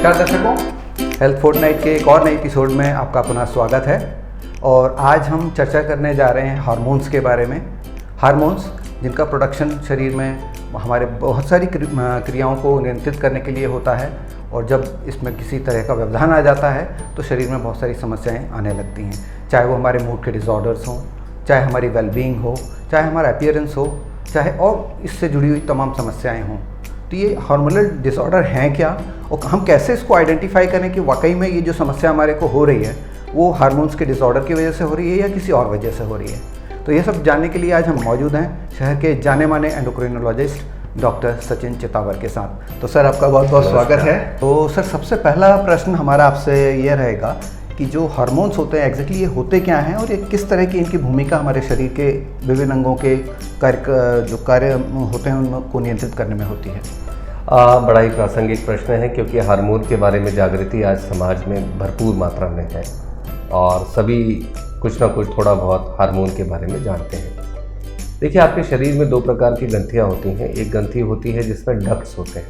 नमस्कार दर्शकों, health Fortnite के एक और नए एपिसोड में आपका पुनः स्वागत है। और आज हम चर्चा करने जा रहे हैं हार्मोन्स के बारे में। हार्मोन्स जिनका प्रोडक्शन शरीर में हमारे बहुत सारी क्रियाओं को नियंत्रित करने के लिए होता है, और जब इसमें किसी तरह का व्यवधान आ जाता है तो शरीर में बहुत सारी समस्याएं आने लगती हैं, चाहे वो हमारे मूड के डिसऑर्डर्स हों, चाहे हमारी वेलबींग हो, चाहे हमारा अपीयरेंस हो, चाहे और इससे जुड़ी हुई तमाम समस्याएं हों। तो ये हार्मोनल डिसऑर्डर हैं क्या, और हम कैसे इसको आइडेंटिफाई करें कि वाकई में ये जो समस्या हमारे को हो रही है वो हार्मोन्स के डिसऑर्डर की वजह से हो रही है या किसी और वजह से हो रही है। तो ये सब जानने के लिए आज हम मौजूद हैं शहर के जाने माने एंडोक्रिनोलॉजिस्ट डॉक्टर सचिन चितावर के साथ। तो सर, आपका बहुत बहुत स्वागत है। तो सर, सबसे पहला प्रश्न हमारा आपसे ये रहेगा कि जो हार्मोन्स होते हैं एग्जैक्टली ये होते क्या हैं, और ये किस तरह की इनकी भूमिका हमारे शरीर के विभिन्न अंगों के जो कार्य होते हैं उनको नियंत्रित करने में होती है। बड़ा ही प्रासंगिक प्रश्न है, क्योंकि हार्मोन के बारे में जागृति आज समाज में भरपूर मात्रा में है और सभी कुछ ना कुछ थोड़ा बहुत हार्मोन के बारे में जानते हैं। देखिए, आपके शरीर में दो प्रकार की ग्रंथियाँ होती हैं। एक ग्रंथि होती है जिसमें डक्ट्स होते हैं,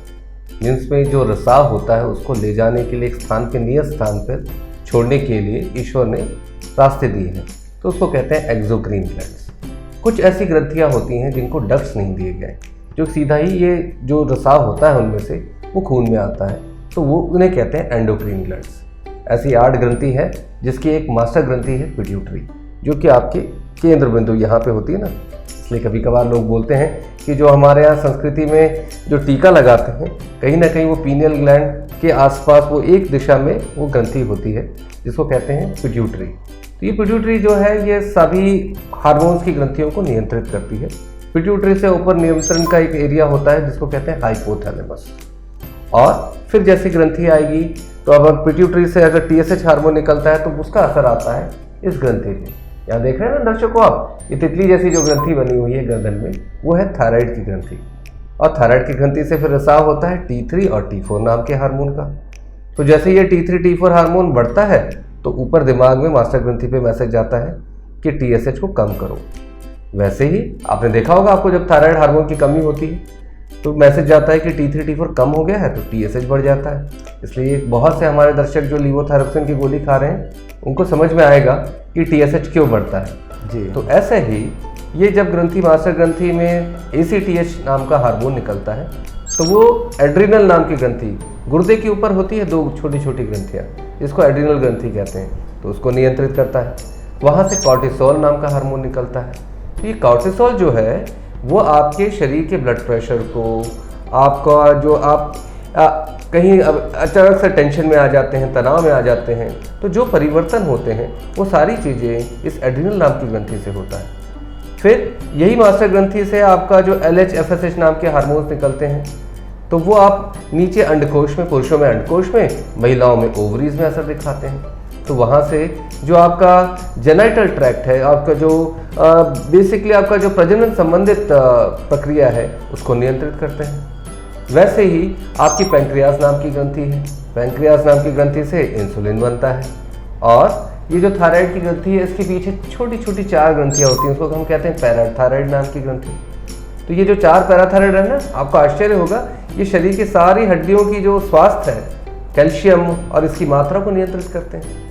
जिसमें जो रिसाव होता है उसको ले जाने के लिए एक स्थान के नियत स्थान पर छोड़ने के लिए ईश्वर ने रास्ते दिए हैं, तो उसको कहते हैं एक्सोक्रीन ग्लैंड्स। कुछ ऐसी ग्रंथियाँ होती हैं जिनको डक्ट्स नहीं दिए गए, जो सीधा ही ये जो रिसाव होता है उनमें से वो खून में आता है, तो वो उन्हें कहते हैं एंडोक्रीन ग्लैंड्स। ऐसी 8 ग्रंथि है, जिसकी एक मास्टर ग्रंथि है पिट्यूटरी, जो कि आपके केंद्र बिंदु यहाँ पे होती है ना। इसलिए कभी कभार लोग बोलते हैं कि जो हमारे यहाँ संस्कृति में जो टीका लगाते हैं, कहीं ना कहीं वो पीनियल ग्लैंड के आसपास वो एक दिशा में वो ग्रंथि होती है, जिसको कहते हैं पिट्यूटरी। तो ये पिट्यूटरी जो है ये सभी हार्मोन्स की ग्रंथियों को नियंत्रित करती है। पिट्यूटरी से ऊपर नियंत्रण का एक एरिया होता है जिसको कहते हैं हाइपोथैलेमस। और फिर जैसी ग्रंथि आएगी तो अब पिट्यूटरी से अगर TSH हार्मोन निकलता है तो उसका असर आता है इस ग्रंथि पे। यहाँ देख रहे हैं ना दर्शकों आप, ये तितली जैसी जो ग्रंथि बनी हुई है गर्दन में, वो है थायराइड की ग्रंथि। और थायराइड की ग्रंथि से फिर रिसाव होता है T3 और T4 नाम के हार्मोन का। तो जैसे ये T3 T4 हार्मोन बढ़ता है तो ऊपर दिमाग में मास्टर ग्रंथि पे मैसेज जाता है कि TSH को कम करो। वैसे ही आपने देखा होगा, आपको जब थायराइड हार्मोन की कमी होती है तो मैसेज जाता है कि T3 T4 कम हो गया है, तो TSH बढ़ जाता है। इसलिए बहुत से हमारे दर्शक जो लीवोथायरोक्सिन की गोली खा रहे हैं उनको समझ में आएगा कि TSH क्यों बढ़ता है जी। तो ऐसे ही ये जब ग्रंथि मास्टर ग्रंथि में ACTH नाम का हार्मोन निकलता है तो वो एड्रिनल नाम की ग्रंथि गुर्दे के ऊपर होती है, 2 छोटी छोटी ग्रंथियाँ, जिसको एड्रिनल ग्रंथि कहते हैं, तो उसको नियंत्रित करता है। वहाँ से कॉर्टिसोल नाम का हार्मोन निकलता है। तो ये कॉर्टिसोल जो है वो आपके शरीर के ब्लड प्रेशर को, आपका जो आप कहीं अचानक से टेंशन में आ जाते हैं, तनाव में आ जाते हैं, तो जो परिवर्तन होते हैं वो सारी चीज़ें इस एड्रिनल नाम की ग्रंथि से होता है। फिर यही मास्टर ग्रंथि से आपका जो LH FSH नाम के हार्मोन्स निकलते हैं, तो वो आप नीचे अंडकोश में, पुरुषों में अंडकोश में, महिलाओं में ओवरीज में असर दिखाते हैं। तो वहाँ से जो आपका जेनाइटल ट्रैक्ट है, आपका जो बेसिकली आपका जो प्रजनन संबंधित प्रक्रिया है उसको नियंत्रित करते हैं। वैसे ही आपकी पैंक्रियास नाम की ग्रंथि है, पैंक्रियास नाम की ग्रंथि से इंसुलिन बनता है। और ये जो थायराइड की ग्रंथि है, इसके पीछे छोटी छोटी 4 ग्रंथियाँ होती हैं, उसको हम कहते हैं पैराथायराइड नाम की ग्रंथि। तो ये जो 4 पैराथायराइड है ना, आपको आश्चर्य होगा, ये शरीर की सारी हड्डियों की जो स्वास्थ्य है, कैल्शियम और इसकी मात्रा को नियंत्रित करते हैं।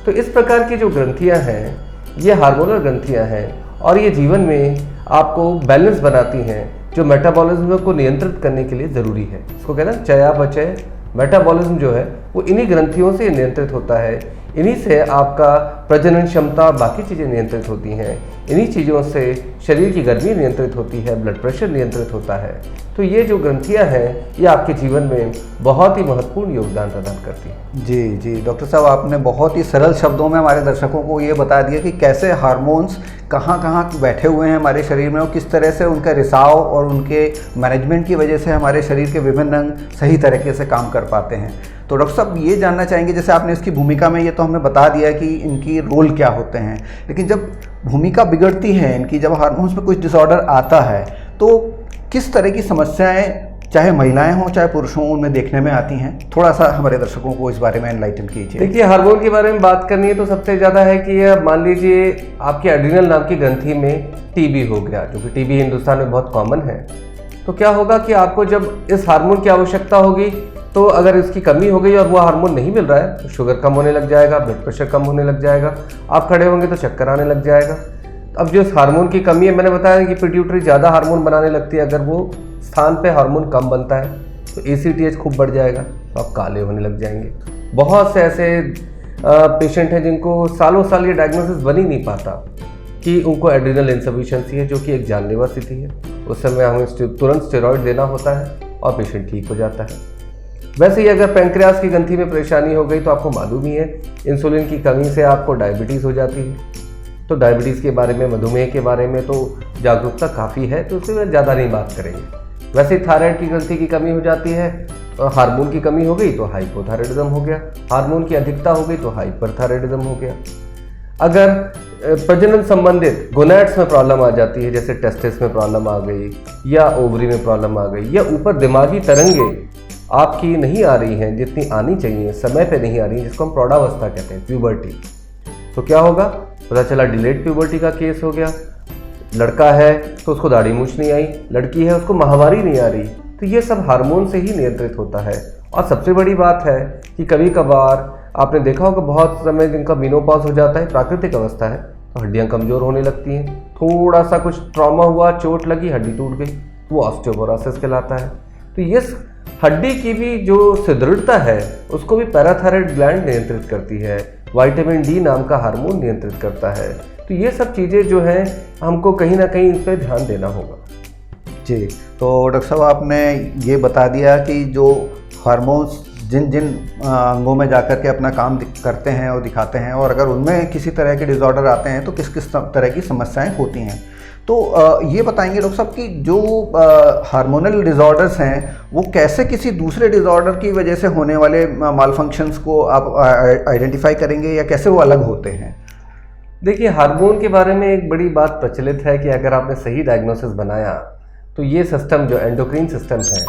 तो इस प्रकार की जो ग्रंथियां हैं ये हार्मोनल ग्रंथियां हैं, और ये जीवन में आपको बैलेंस बनाती हैं, जो मेटाबॉलिज्म को नियंत्रित करने के लिए ज़रूरी है। इसको कहते हैं चयापचय। मेटाबॉलिज्म जो है वो इन्हीं ग्रंथियों से नियंत्रित होता है, इन्हीं से आपका प्रजनन क्षमता, बाकी चीज़ें नियंत्रित होती हैं, इन्हीं चीज़ों से शरीर की गर्मी नियंत्रित होती है, ब्लड प्रेशर नियंत्रित होता है। तो ये जो ग्रंथियां हैं ये आपके जीवन में बहुत ही महत्वपूर्ण योगदान प्रदान करती हैं। जी जी डॉक्टर साहब, आपने बहुत ही सरल शब्दों में हमारे दर्शकों को ये बता दिया कि कैसे हार्मोन्स कहाँ कहाँ बैठे हुए हैं हमारे शरीर में, और किस तरह से उनका रिसाव और उनके मैनेजमेंट की वजह से हमारे शरीर के विभिन्न अंग सही तरीके से काम कर पाते हैं। तो डॉक्टर साहब, ये जानना चाहेंगे, जैसे आपने इसकी भूमिका में ये तो हमें बता दिया कि इनकी रोल क्या होते हैं, लेकिन जब भूमिका बिगड़ती है इनकी, जब हार्मोन्स में कुछ डिसऑर्डर आता है, तो किस तरह की समस्याएं चाहे महिलाएं हों चाहे पुरुष हों उनमें देखने में आती हैं? थोड़ा सा हमारे दर्शकों को इस बारे में एनलाइटन कीजिए। देखिए, हार्मोन के बारे में बात करनी है तो सबसे ज़्यादा है कि यह मान लीजिए आपके एड्रिनल नाम की ग्रंथि में TB हो गया, जो कि TB हिंदुस्तान में बहुत कॉमन है। तो क्या होगा कि आपको जब इस हार्मोन की आवश्यकता होगी तो अगर इसकी कमी हो गई और वो हार्मोन नहीं मिल रहा है तो शुगर कम होने लग जाएगा, ब्लड प्रेशर कम होने लग जाएगा, आप खड़े होंगे तो चक्कर आने लग जाएगा। अब जो हार्मोन की कमी है, मैंने बताया कि पिट्यूटरी ज़्यादा हार्मोन बनाने लगती है, अगर वो स्थान पे हार्मोन कम बनता है तो ACTH खूब बढ़ जाएगा, तो आप काले होने लग जाएंगे। बहुत से ऐसे पेशेंट हैं जिनको सालों साल ये डायग्नोसिस बन ही नहीं पाता कि उनको एड्रिनल इनसफिशिएंसी है, जो कि एक जानलेवा स्थिति है। उस समय हमें तुरंत स्टेरॉइड देना होता है और पेशेंट ठीक हो जाता है। वैसे ही अगर पैंक्रियाज की ग्रंथि में परेशानी हो गई तो आपको मालूम ही है, इंसुलिन की कमी से आपको डायबिटीज़ हो जाती है। तो डायबिटीज़ के बारे में, मधुमेह के बारे में तो जागरूकता काफ़ी है, तो उससे ज़्यादा नहीं बात करेंगे। वैसे थायराइड की ग्रंथि की कमी हो जाती है, हार्मोन की कमी हो गई तो हाइपोथायराइडिज्म हो गया, हार्मोन की अधिकता हो गई तो हाइपरथायराइडिज्म हो गया। अगर प्रजनन संबंधित गोनैड्स में प्रॉब्लम आ जाती है, जैसे टेस्टिस में प्रॉब्लम आ गई या ओवरी में प्रॉब्लम आ गई, या ऊपर दिमागी तरंगे आपकी नहीं आ रही हैं जितनी आनी चाहिए, समय पे नहीं आ रही, जिसको हम प्रौढ़ावस्था कहते हैं, प्यूबर्टी, तो क्या होगा, पता चला डिलेड प्यूबर्टी का केस हो गया। लड़का है तो उसको दाढ़ी मूछ नहीं आई, लड़की है उसको माहवारी नहीं आ रही, तो ये सब हार्मोन से ही नियंत्रित होता है। और सबसे बड़ी बात है कि कभी कभार आपने देखा होगा बहुत समय जिनका मेनोपॉज हो जाता है, प्राकृतिक अवस्था है, तो हड्डियां कमज़ोर होने लगती हैं। थोड़ा सा कुछ ट्रॉमा हुआ, चोट लगी, हड्डी टूट गई, तो वो ऑस्टियोपोरोसिस कहलाता है। तो ये हड्डी की भी जो सुदृढ़ता है उसको भी पैराथायराइड ग्लैंड नियंत्रित करती है, विटामिन डी नाम का हार्मोन नियंत्रित करता है। तो ये सब चीज़ें जो हैं हमको कहीं ना कहीं इस पर ध्यान देना होगा। जी, तो डॉक्टर साहब आपने ये बता दिया कि जो हार्मोन्स जिन जिन अंगों में जाकर के अपना काम करते हैं और दिखाते हैं, और अगर उनमें किसी तरह के डिसऑर्डर आते हैं तो किस किस तरह की समस्याएं होती हैं। तो ये बताएंगे डॉक्टर साहब कि जो हार्मोनल डिसऑर्डर्स हैं वो कैसे किसी दूसरे डिसऑर्डर की वजह से होने वाले मालफंक्शंस को आप आइडेंटिफाई करेंगे, या कैसे वो अलग होते हैं? देखिए, हार्मोन के बारे में एक बड़ी बात प्रचलित है कि अगर आपने सही डायग्नोसिस बनाया तो ये सिस्टम जो एंडोक्रीन सिस्टम है,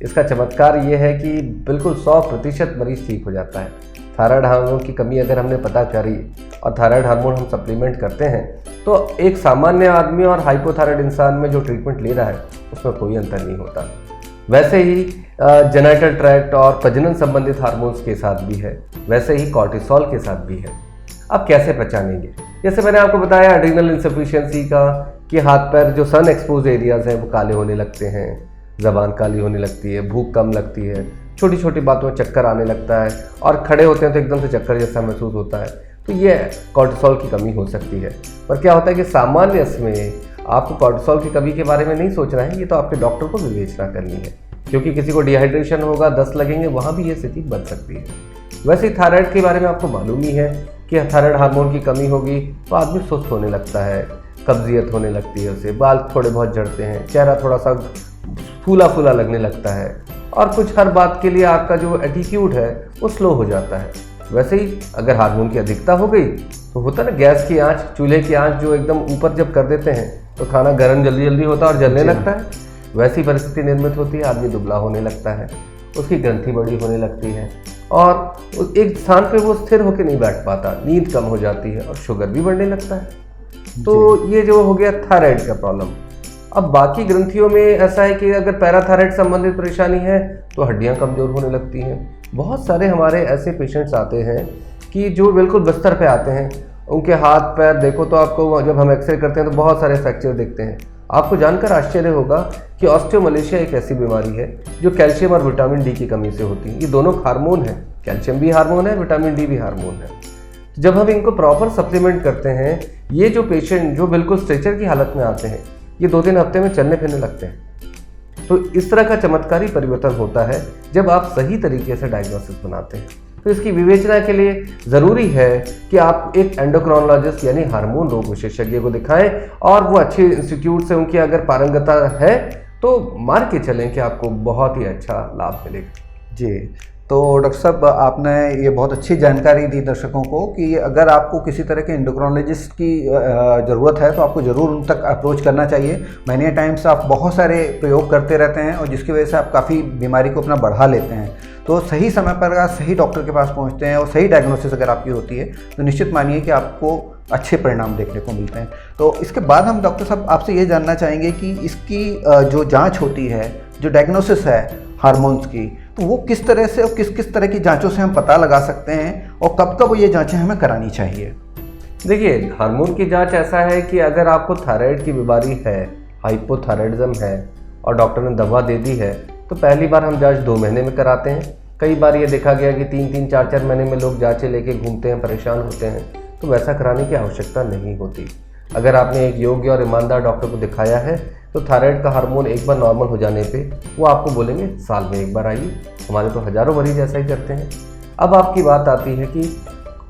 इसका चमत्कार ये है कि बिल्कुल 100% मरीज ठीक हो जाता है। थायराइड हार्मोन की कमी अगर हमने पता करी और थायराइड हार्मोन हम सप्लीमेंट करते हैं तो एक सामान्य आदमी और हाइपोथायराइड इंसान में जो ट्रीटमेंट ले रहा है उसमें कोई अंतर नहीं होता। वैसे ही जेनिटल ट्रैक्ट और प्रजनन संबंधित हार्मोन्स के साथ भी है, वैसे ही कॉर्टिसोल के साथ भी है। अब कैसे पहचानेंगे? जैसे मैंने आपको बताया एड्रिनल इनसफिशिएंसी का, कि हाथ पैर जो सन एक्सपोज एरियाज हैं वो काले होने लगते हैं, ज़बान काली होने लगती है, भूख कम लगती है, छोटी छोटी बातों में चक्कर आने लगता है, और खड़े होते हैं तो एकदम से चक्कर जैसा महसूस होता है। तो ये कॉर्टिसोल की कमी हो सकती है। पर क्या होता है कि सामान्य में आपको कॉर्टिसोल की कमी के बारे में नहीं सोचना है, ये तो आपके डॉक्टर को विवेचना करनी है, क्योंकि किसी को डिहाइड्रेशन होगा, दस्त लगेंगे, वहाँ भी ये स्थिति बन सकती है। वैसे ही थायराइड के बारे में आपको मालूम ही है कि थायराइड हार्मोन की कमी होगी तो आदमी सुस्त होने लगता है, कब्जियत होने लगती है, उसे बाल थोड़े बहुत झड़ते हैं, चेहरा थोड़ा सा फूला फूला लगने लगता है, और कुछ हर बात के लिए आपका जो एटीट्यूड है वो स्लो हो जाता है। वैसे ही अगर हार्मोन की अधिकता हो गई तो होता है ना, गैस की आंच, चूल्हे की आंच जो एकदम ऊपर जब कर देते हैं तो खाना गर्म जल्दी जल्दी होता है और जलने लगता है। वैसी परिस्थिति निर्मित होती है, आदमी दुबला होने लगता है, उसकी ग्रंथि बड़ी होने लगती है, और एक स्थान पे वो स्थिर होकर नहीं बैठ पाता, नींद कम हो जाती है और शुगर भी बढ़ने लगता है। तो ये जो हो गया थायराइड का प्रॉब्लम। अब बाकी ग्रंथियों में ऐसा है कि अगर पैराथायराइड संबंधित परेशानी है तो हड्डियां कमज़ोर होने लगती हैं। बहुत सारे हमारे ऐसे पेशेंट्स आते हैं कि जो बिल्कुल बिस्तर पे आते हैं, उनके हाथ पैर देखो तो आपको, जब हम एक्सरे करते हैं तो बहुत सारे फ्रैक्चर दिखते हैं। आपको जानकर आश्चर्य होगा कि ऑस्टियोमलेशिया एक ऐसी बीमारी है जो कैल्शियम और विटामिन डी की कमी से होती है। ये दोनों हार्मोन है, कैल्शियम भी हार्मोन है, विटामिन डी भी हार्मोन है। जब हम इनको प्रॉपर सप्लीमेंट करते हैं, ये जो पेशेंट जो बिल्कुल स्ट्रेचर की हालत में आते हैं, ये 2-3 हफ्ते में चलने फिरने लगते हैं। तो इस तरह का चमत्कारी परिवर्तन होता है जब आप सही तरीके से डायग्नोसिस बनाते हैं। तो इसकी विवेचना के लिए ज़रूरी है कि आप एक एंडोक्राइनोलॉजिस्ट यानी हार्मोन रोग विशेषज्ञ को दिखाएं, और वो अच्छे इंस्टीट्यूट से उनकी अगर पारंगतता है तो मान के चलें कि आपको बहुत ही अच्छा लाभ मिलेगा। जी, तो डॉक्टर साहब आपने ये बहुत अच्छी जानकारी दी दर्शकों को कि अगर आपको किसी तरह के एंडोक्राइनोलॉजिस्ट की ज़रूरत है तो आपको ज़रूर उन तक अप्रोच करना चाहिए। मैनी टाइम्स आप बहुत सारे प्रयोग करते रहते हैं और जिसकी वजह से आप काफ़ी बीमारी को अपना बढ़ा लेते हैं। तो सही समय पर अगर सही डॉक्टर के पास पहुंचते हैं और सही डायग्नोसिस अगर आपकी होती है तो निश्चित मानिए कि आपको अच्छे परिणाम देखने को मिलते हैं। तो इसके बाद हम डॉक्टर साहब आपसे ये जानना चाहेंगे कि इसकी जो जांच होती है, जो डायग्नोसिस है हार्मोन्स की, तो वो किस तरह से और किस किस तरह की जांचों से हम पता लगा सकते हैं और कब कब ये जांचें हमें करानी चाहिए? देखिए, हार्मोन की जांच ऐसा है कि अगर आपको थायराइड की बीमारी है, हाइपोथायराइडिज्म है और डॉक्टर ने दवा दे दी है, तो पहली बार हम जांच 2 महीने में कराते हैं। कई बार ये देखा गया कि 3-3, 4-4 महीने में लोग जांचें लेके घूमते हैं, परेशान होते हैं, तो वैसा कराने की आवश्यकता नहीं होती। अगर आपने एक योग्य और ईमानदार डॉक्टर को दिखाया है तो थायराइड का हार्मोन एक बार नॉर्मल हो जाने पे वो आपको बोलेंगे साल में एक बार आइए। हमारे तो हज़ारों मरीज ऐसा ही करते हैं। अब आपकी बात आती है कि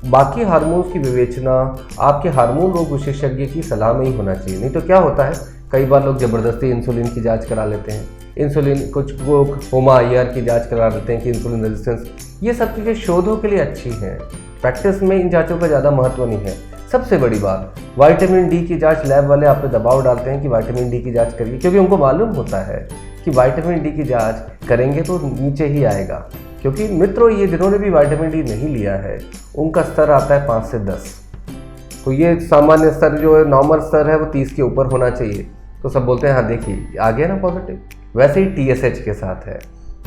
बाकी हार्मोन्स की विवेचना आपके हार्मोन रोग विशेषज्ञ की सलाह में ही होना चाहिए। नहीं तो क्या होता है, कई बार लोग ज़बरदस्ती इंसुलिन की जांच करा लेते हैं, इंसुलिन कुछ वो होमा IR की जांच करा लेते हैं कि इंसुलिन रेजिस्टेंस। ये सब चीज़ें शोधों के लिए अच्छी हैं, प्रैक्टिस में इन जांचों का ज़्यादा महत्व नहीं है। सबसे बड़ी बात, विटामिन डी की जांच लैब वाले आप पे दबाव डालते हैं कि विटामिन डी की जांच करिए, क्योंकि उनको मालूम होता है कि विटामिन डी की जांच करेंगे तो नीचे ही आएगा। क्योंकि मित्रों, ये जिन्होंने भी विटामिन डी नहीं लिया है उनका स्तर आता है 5 से 10। तो ये सामान्य स्तर जो है, नॉर्मल स्तर है, वो 30 के ऊपर होना चाहिए। तो सब बोलते हैं हाँ देखिए आ गया ना पॉजिटिव। वैसे ही TSH के साथ है,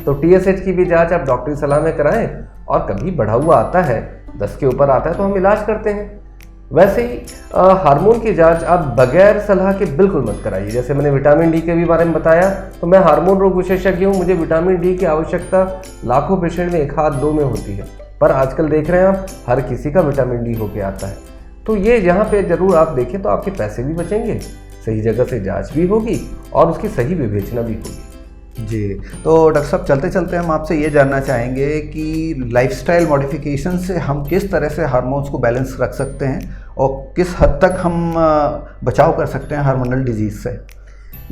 तो TSH की भी जांच आप डॉक्टरी सलाह में कराएं। और कभी बढ़ा हुआ आता है, 10 के ऊपर आता है, तो हम इलाज करते हैं। वैसे ही हार्मोन की जांच आप बगैर सलाह के बिल्कुल मत कराइए। जैसे मैंने विटामिन डी के भी बारे में बताया, तो मैं हार्मोन रोग विशेषज्ञ हूँ, मुझे विटामिन डी की आवश्यकता लाखों पेशेंट में 1 हाथ 2 में होती है, पर आजकल देख रहे हैं आप हर किसी का विटामिन डी होके आता है। तो ये यहाँ पे ज़रूर आप देखें तो आपके पैसे भी बचेंगे, सही जगह से जाँच भी होगी और उसकी सही विवेचना भी होगी। जी, तो डॉक्टर साहब चलते चलते हम आपसे ये जानना चाहेंगे कि लाइफस्टाइल मॉडिफिकेशन से हम किस तरह से हार्मोन्स को बैलेंस रख सकते हैं और किस हद तक हम बचाव कर सकते हैं हार्मोनल डिजीज़ से?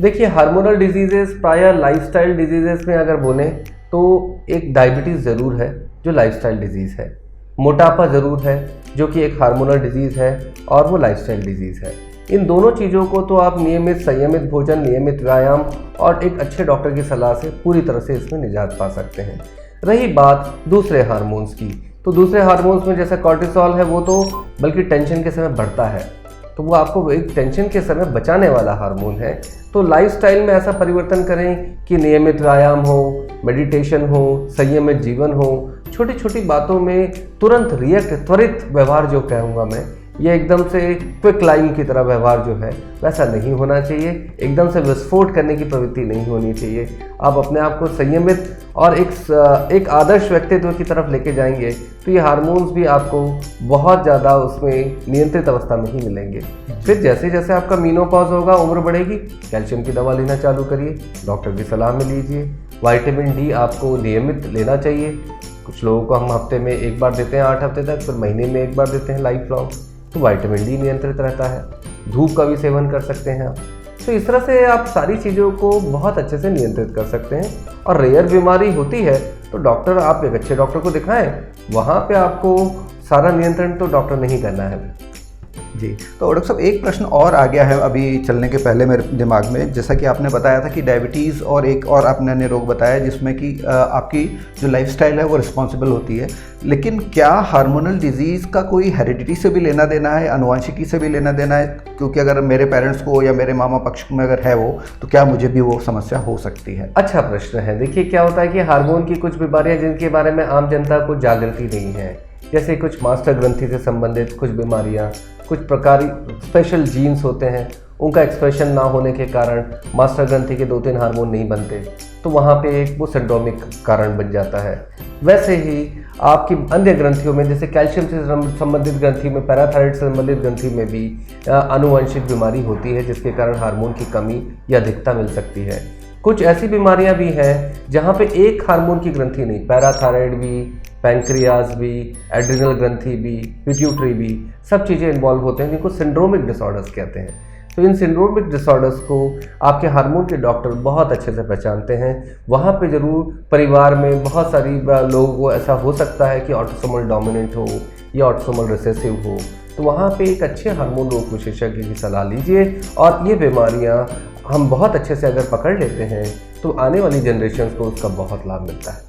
देखिए, हार्मोनल डिजीज़ेस प्रायः लाइफस्टाइल डिजीज़ेस में अगर बोलें तो एक डायबिटीज़ ज़रूर है जो लाइफस्टाइल डिजीज़ है, मोटापा ज़रूर है जो कि एक हार्मोनल डिजीज़ है और वो लाइफस्टाइल डिजीज़ है। इन दोनों चीज़ों को तो आप नियमित संयमित भोजन, नियमित व्यायाम और एक अच्छे डॉक्टर की सलाह से पूरी तरह से इसमें निजात पा सकते हैं। रही बात दूसरे हार्मोन्स की, तो दूसरे हार्मोन्स में जैसे कॉर्टिसोल है, वो तो बल्कि टेंशन के समय बढ़ता है, तो वो आपको एक टेंशन के समय बचाने वाला हार्मोन है। तो लाइफस्टाइल में ऐसा परिवर्तन करें कि नियमित व्यायाम हो, मेडिटेशन हो, संयमित जीवन हो, छोटी छोटी बातों में तुरंत त्वरित व्यवहार जो कहूँगा मैं, ये एकदम से क्विक लाइम की तरह व्यवहार जो है वैसा नहीं होना चाहिए। एकदम से विस्फोट करने की प्रवृत्ति नहीं होनी चाहिए। आप अपने आप को संयमित और एक आदर्श व्यक्तित्व की तरफ लेके जाएंगे तो ये हार्मोन्स भी आपको बहुत ज़्यादा उसमें नियंत्रित अवस्था में ही मिलेंगे। फिर जैसे जैसे आपका मीनोपॉज होगा, उम्र बढ़ेगी, कैल्शियम की दवा लेना चालू करिए, डॉक्टर की सलाह में लीजिए। विटामिन डी आपको नियमित लेना चाहिए। कुछ लोगों को हम हफ्ते में 1 बार देते हैं 8 हफ्ते तक, फिर महीने में 1 बार देते हैं लाइफ लॉन्ग, तो विटामिन डी नियंत्रित रहता है। धूप का भी सेवन कर सकते हैं आप। तो इस तरह से आप सारी चीज़ों को बहुत अच्छे से नियंत्रित कर सकते हैं। और रेयर बीमारी होती है तो डॉक्टर, आप एक अच्छे डॉक्टर को दिखाएं, वहाँ पे आपको सारा नियंत्रण तो डॉक्टर नहीं करना है। जी, तो डॉक्टर साहब एक प्रश्न और आ गया है अभी चलने के पहले मेरे दिमाग में। जैसा कि आपने बताया था कि डायबिटीज़ और एक और आपने अन्य रोग बताया जिसमें कि आपकी जो लाइफस्टाइल है वो रिस्पॉन्सिबल होती है, लेकिन क्या हार्मोनल डिजीज़ का कोई हेरिडिटी से भी लेना देना है, आनुवंशिकी से भी लेना देना है? क्योंकि अगर मेरे पेरेंट्स को या मेरे मामा पक्ष में अगर है वो, तो क्या मुझे भी वो समस्या हो सकती है? अच्छा प्रश्न है। देखिए, क्या होता है कि हार्मोन की कुछ बीमारियां जिनके बारे में आम जनता को जागृति नहीं है, जैसे कुछ मास्टर ग्रंथि से संबंधित कुछ बीमारियां, कुछ प्रकार स्पेशल जीन्स होते हैं, उनका एक्सप्रेशन ना होने के कारण मास्टर ग्रंथि के 2-3 हार्मोन नहीं बनते, तो वहाँ पे एक वो सिंड्रोमिक कारण बन जाता है। वैसे ही आपकी अन्य ग्रंथियों में, जैसे कैल्शियम से संबंधित ग्रंथि में, पैराथायराइड से संबंधित ग्रंथि में भी आनुवंशिक बीमारी होती है जिसके कारण हार्मोन की कमी या अधिकता मिल सकती है। कुछ ऐसी बीमारियां भी हैं जहाँ पे एक हार्मोन की ग्रंथि नहीं, पैराथायराइड भी, पैंक्रियाज भी, एड्रिनल ग्रंथि भी, पिट्यूटरी भी, सब चीज़ें इन्वॉल्व होते हैं जिनको सिंड्रोमिक डिसऑर्डर्स कहते हैं। तो इन सिंड्रोमिक डिसऑर्डर्स को आपके हार्मोन के डॉक्टर बहुत अच्छे से पहचानते हैं। वहाँ पे ज़रूर परिवार में बहुत सारी लोगों को ऐसा हो सकता है कि ऑटोसोमल डोमिनेंट हो या ऑटोसोमल रिसेसिव हो, तो वहाँ पे एक अच्छे हार्मोन रोग विशेषज्ञ की सलाह लीजिए। और ये बीमारियाँ हम बहुत अच्छे से अगर पकड़ लेते हैं तो आने वाली जनरेशन को उसका बहुत लाभ मिलता है।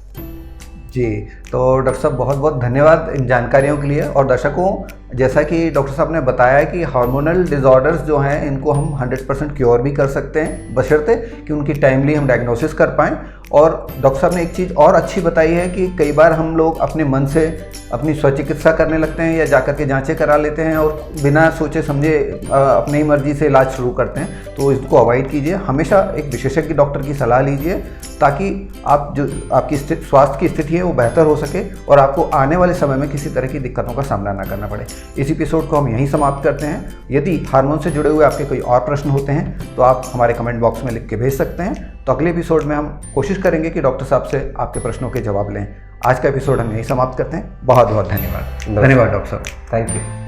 जी, तो डॉक्टर साहब बहुत बहुत धन्यवाद इन जानकारियों के लिए। और दर्शकों, जैसा कि डॉक्टर साहब ने बताया कि हार्मोनल डिसऑर्डर्स जो हैं इनको हम 100% क्योर भी कर सकते हैं, बशर्ते कि उनकी टाइमली हम डायग्नोसिस कर पाएँ और डॉक्टर साहब ने एक चीज़ और अच्छी बताई है कि कई बार हम लोग अपने मन से अपनी स्वचिकित्सा करने लगते हैं या जाकर के जांचें करा लेते हैं और बिना सोचे समझे अपनी ही मर्जी से इलाज शुरू करते हैं। तो इसको अवॉइड कीजिए, हमेशा एक विशेषज्ञ डॉक्टर की सलाह लीजिए ताकि आप जो आपकी स्वास्थ्य की स्थिति है वो बेहतर हो सके और आपको आने वाले समय में किसी तरह की दिक्कतों का सामना ना करना पड़े। इस एपिसोड को हम यहीं समाप्त करते हैं। यदि हार्मोन से जुड़े हुए आपके कोई और प्रश्न होते हैं तो आप हमारे कमेंट बॉक्स में लिख के भेज सकते हैं। तो अगले एपिसोड में हम कोशिश करेंगे कि डॉक्टर साहब से आपके प्रश्नों के जवाब लें। आज का एपिसोड हम यहीं समाप्त करते हैं। बहुत बहुत धन्यवाद। धन्यवाद डॉक्टर साहब। Thank you.